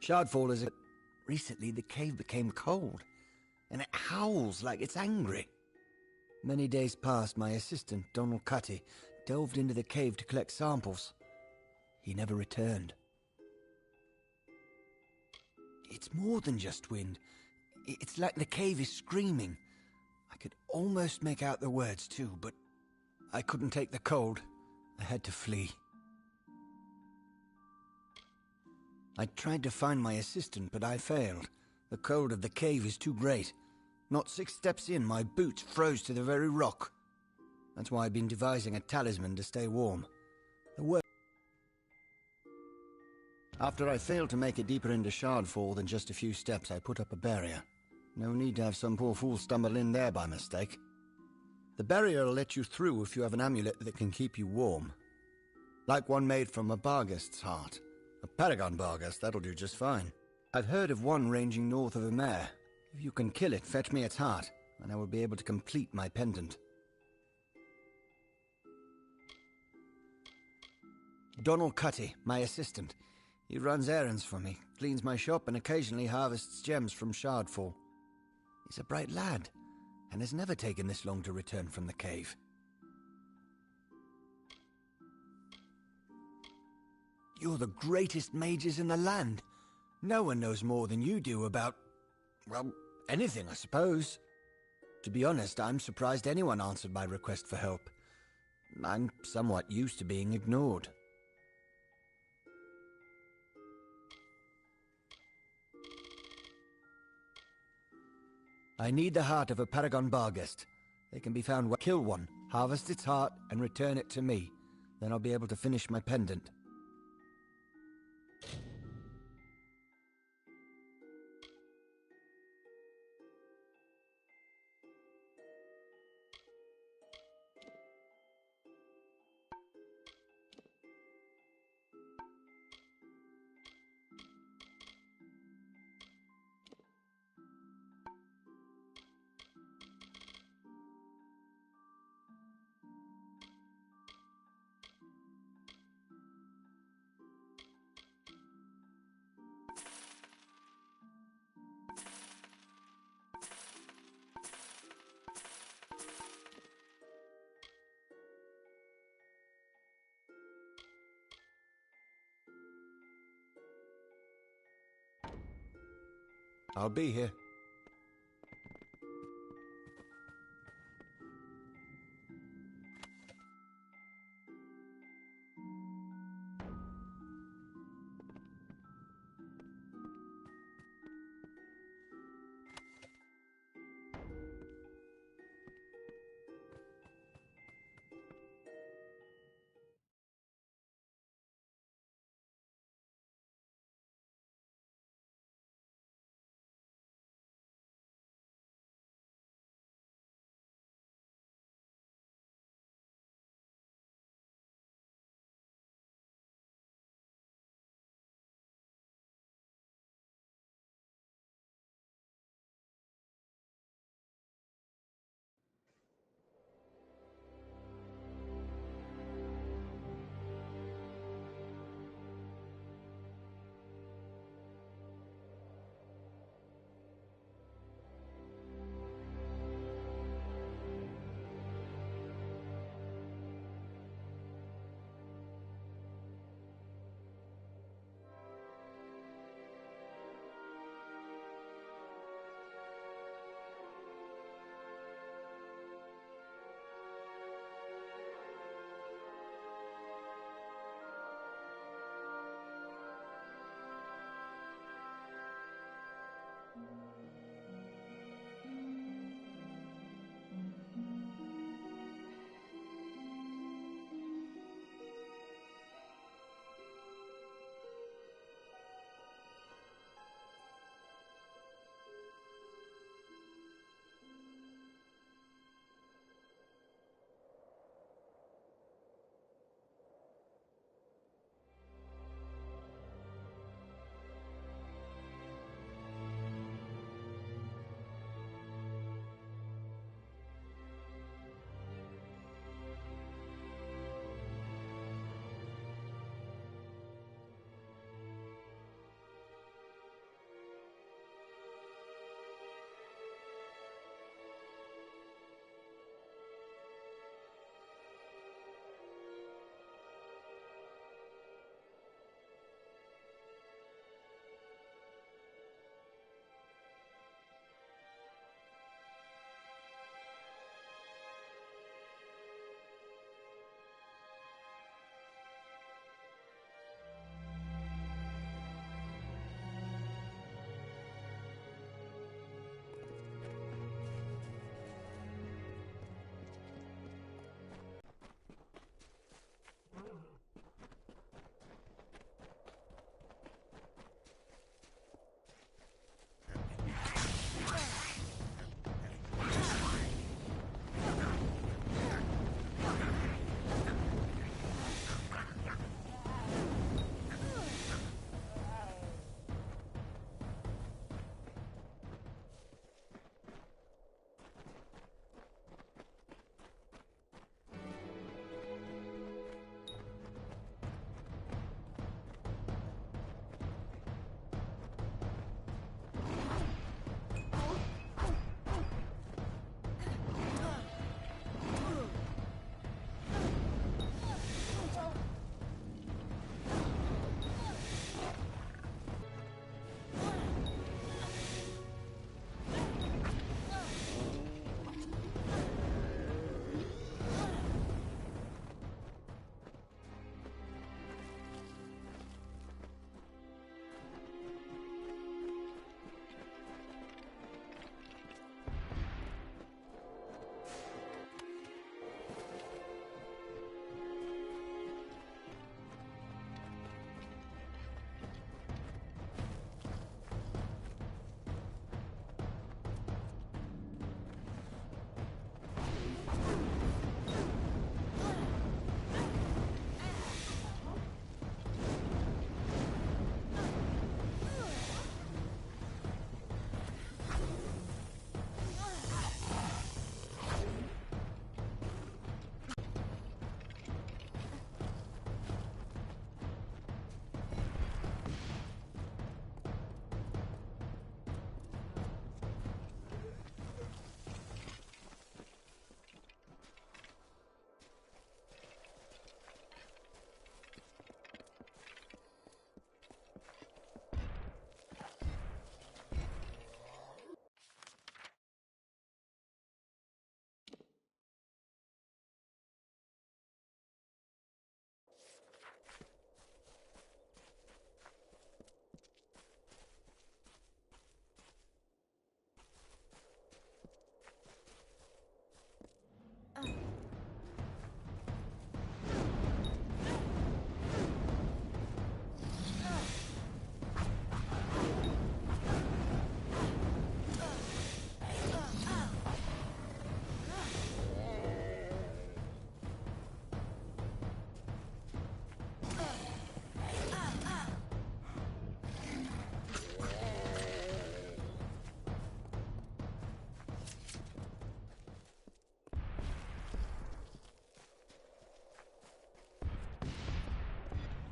Shardfall is... Recently, the cave became cold, and it howls like it's angry. Many days passed, my assistant, Donald Cutty, delved into the cave to collect samples. He never returned. It's more than just wind. It's like the cave is screaming. I could almost make out the words too, but I couldn't take the cold. I had to flee. I tried to find my assistant, but I failed. The cold of the cave is too great. Not 6 steps in, my boots froze to the very rock. That's why I've been devising a talisman to stay warm. After I failed to make it deeper into Shardfall than just a few steps, I put up a barrier. No need to have some poor fool stumble in there by mistake. The barrier will let you through if you have an amulet that can keep you warm. Like one made from a Barghest's heart. A Paragon Barghest, that'll do just fine. I've heard of one ranging north of Amer. If you can kill it, fetch me its heart, and I will be able to complete my pendant. Donald Cutty, my assistant. He runs errands for me, cleans my shop, and occasionally harvests gems from Shardfall. He's a bright lad, and has never taken this long to return from the cave. You're the greatest mages in the land. No one knows more than you do about, well, anything, I suppose. To be honest, I'm surprised anyone answered my request for help. I'm somewhat used to being ignored. I need the heart of a Paragon Barghest. They can be found where... Kill one, harvest its heart, and return it to me. Then I'll be able to finish my pendant. I'll be here.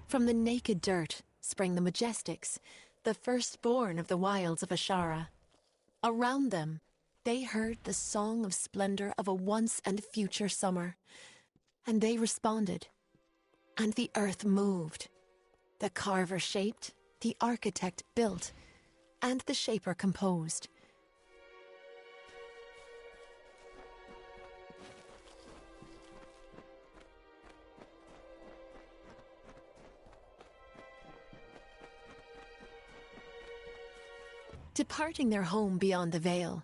From the naked dirt sprang the Majestics, the firstborn of the wilds of Ashara. Around them, they heard the song of splendor of a once and future summer, and they responded. And the earth moved. The carver shaped, the architect built, and the shaper composed. Departing their home beyond the veil,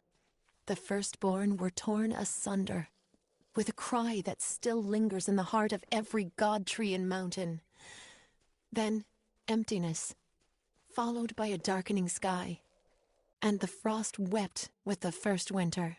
the firstborn were torn asunder, with a cry that still lingers in the heart of every god tree and mountain. Then emptiness, followed by a darkening sky, and the frost wept with the first winter.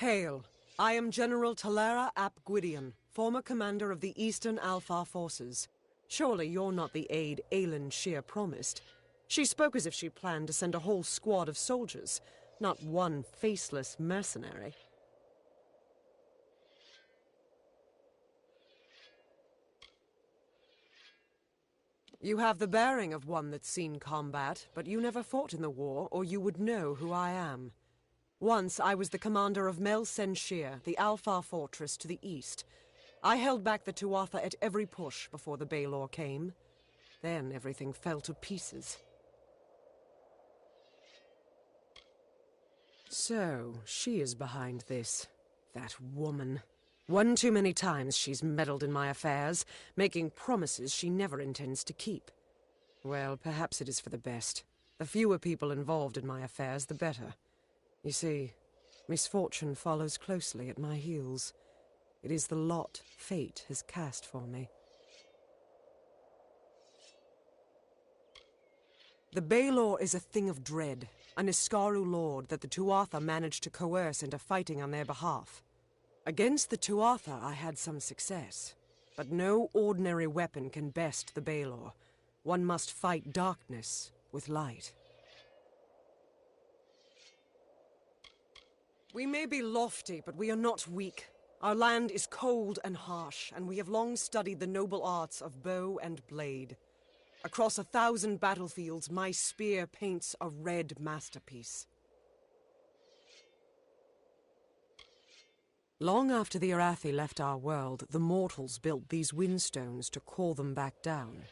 Hail. I am General Talera ap Gwydion, former commander of the Eastern Alpha Forces. Surely you're not the aide Aelin Shear promised. She spoke as if she planned to send a whole squad of soldiers, not one faceless mercenary. You have the bearing of one that's seen combat, but you never fought in the war, or you would know who I am. Once I was the commander of Mel Sen-Shear, the Alpha Fortress to the east. I held back the Tuatha at every push before the Baelor came. Then everything fell to pieces. So, she is behind this. That woman. One too many times she's meddled in my affairs, making promises she never intends to keep. Well, perhaps it is for the best. The fewer people involved in my affairs, the better. You see, misfortune follows closely at my heels. It is the lot fate has cast for me. The Baelor is a thing of dread, a Niskaru lord that the Tuatha managed to coerce into fighting on their behalf. Against the Tuatha I had some success, but no ordinary weapon can best the Baelor. One must fight darkness with light. We may be lofty, but we are not weak. Our land is cold and harsh, and we have long studied the noble arts of bow and blade. Across 1,000 battlefields, my spear paints a red masterpiece. Long after the Arathi left our world, the mortals built these windstones to call them back down.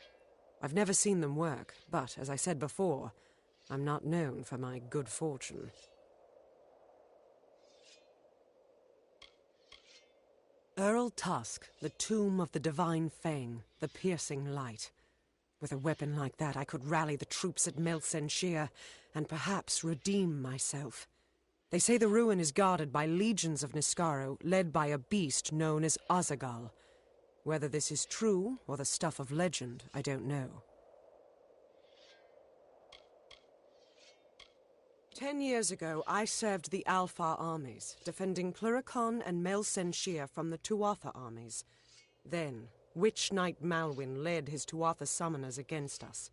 I've never seen them work, but, as I said before, I'm not known for my good fortune. Earl Tusk, the tomb of the Divine Fang, the piercing light. With a weapon like that, I could rally the troops at Mel Sen-Shear and perhaps redeem myself. They say the ruin is guarded by legions of Niskaru, led by a beast known as Azagal. Whether this is true or the stuff of legend, I don't know. 10 years ago, I served the Alpha armies, defending Cluricon and Mel Sen-Shear from the Tuatha armies. Then, Witch Knight Malwyn led his Tuatha summoners against us.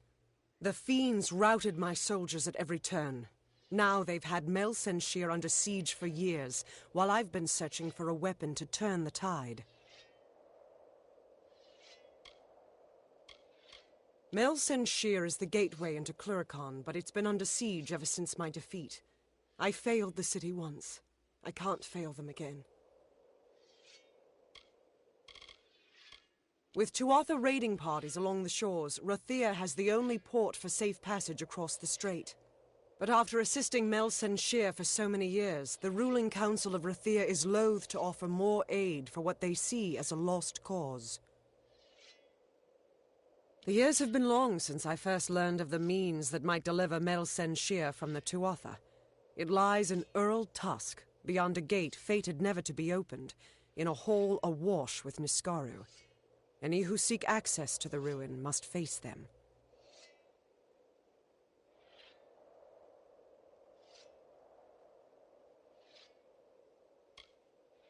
The fiends routed my soldiers at every turn. Now they've had Mel Sen-Shear under siege for years, while I've been searching for a weapon to turn the tide. Mel Sen-Shear is the gateway into Cluricon, but it's been under siege ever since my defeat. I failed the city once. I can't fail them again. With Tuatha raiding parties along the shores, Rathia has the only port for safe passage across the strait. But after assisting Mel Sen-Shear for so many years, the ruling council of Rathia is loath to offer more aid for what they see as a lost cause. The years have been long since I first learned of the means that might deliver Mel Sen-Shear from the Tuatha. It lies in Earl Tusk, beyond a gate fated never to be opened, in a hall awash with Niskaru. Any who seek access to the ruin must face them.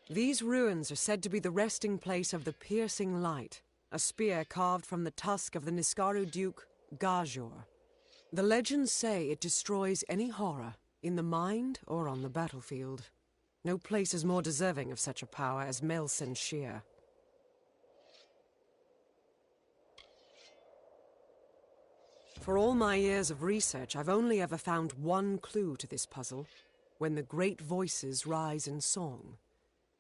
These ruins are said to be the resting place of the Piercing Light, a spear carved from the tusk of the Niskaru Duke, Gajor. The legends say it destroys any horror, in the mind or on the battlefield. No place is more deserving of such a power as Mel Sen-Shear. For all my years of research, I've only ever found one clue to this puzzle: when the great voices rise in song.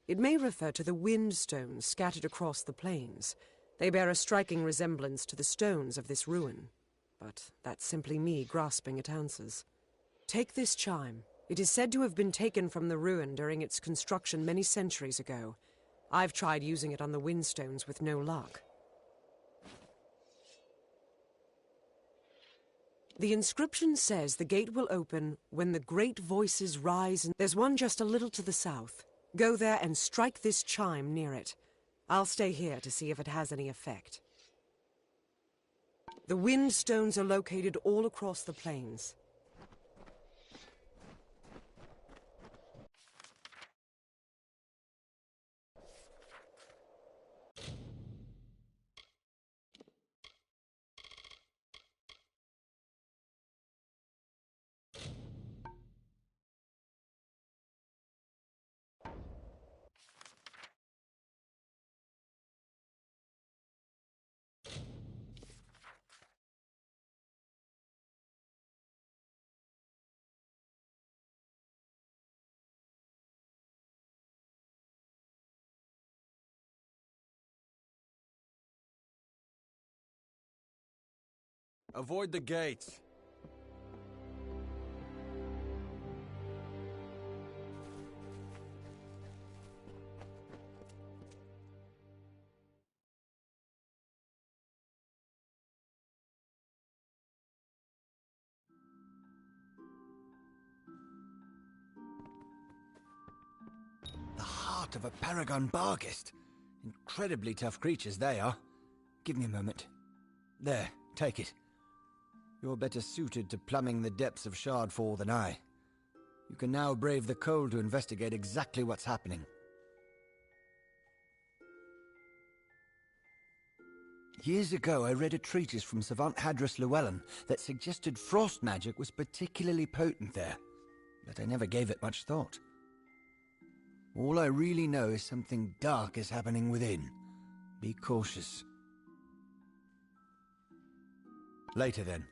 It may refer to the wind stones scattered across the plains. They bear a striking resemblance to the stones of this ruin. But that's simply me grasping at answers. Take this chime. It is said to have been taken from the ruin during its construction many centuries ago. I've tried using it on the windstones with no luck. The inscription says the gate will open when the great voices rise, and there's one just a little to the south. Go there and strike this chime near it. I'll stay here to see if it has any effect. The wind stones are located all across the plains. Avoid the gates. The heart of a Paragon Barghest. Incredibly tough creatures they are. Give me a moment. There, take it. You're better suited to plumbing the depths of Shardfall than I. You can now brave the cold to investigate exactly what's happening. Years ago, I read a treatise from Savant Hadris Llewellyn that suggested frost magic was particularly potent there, but I never gave it much thought. All I really know is something dark is happening within. Be cautious. Later then.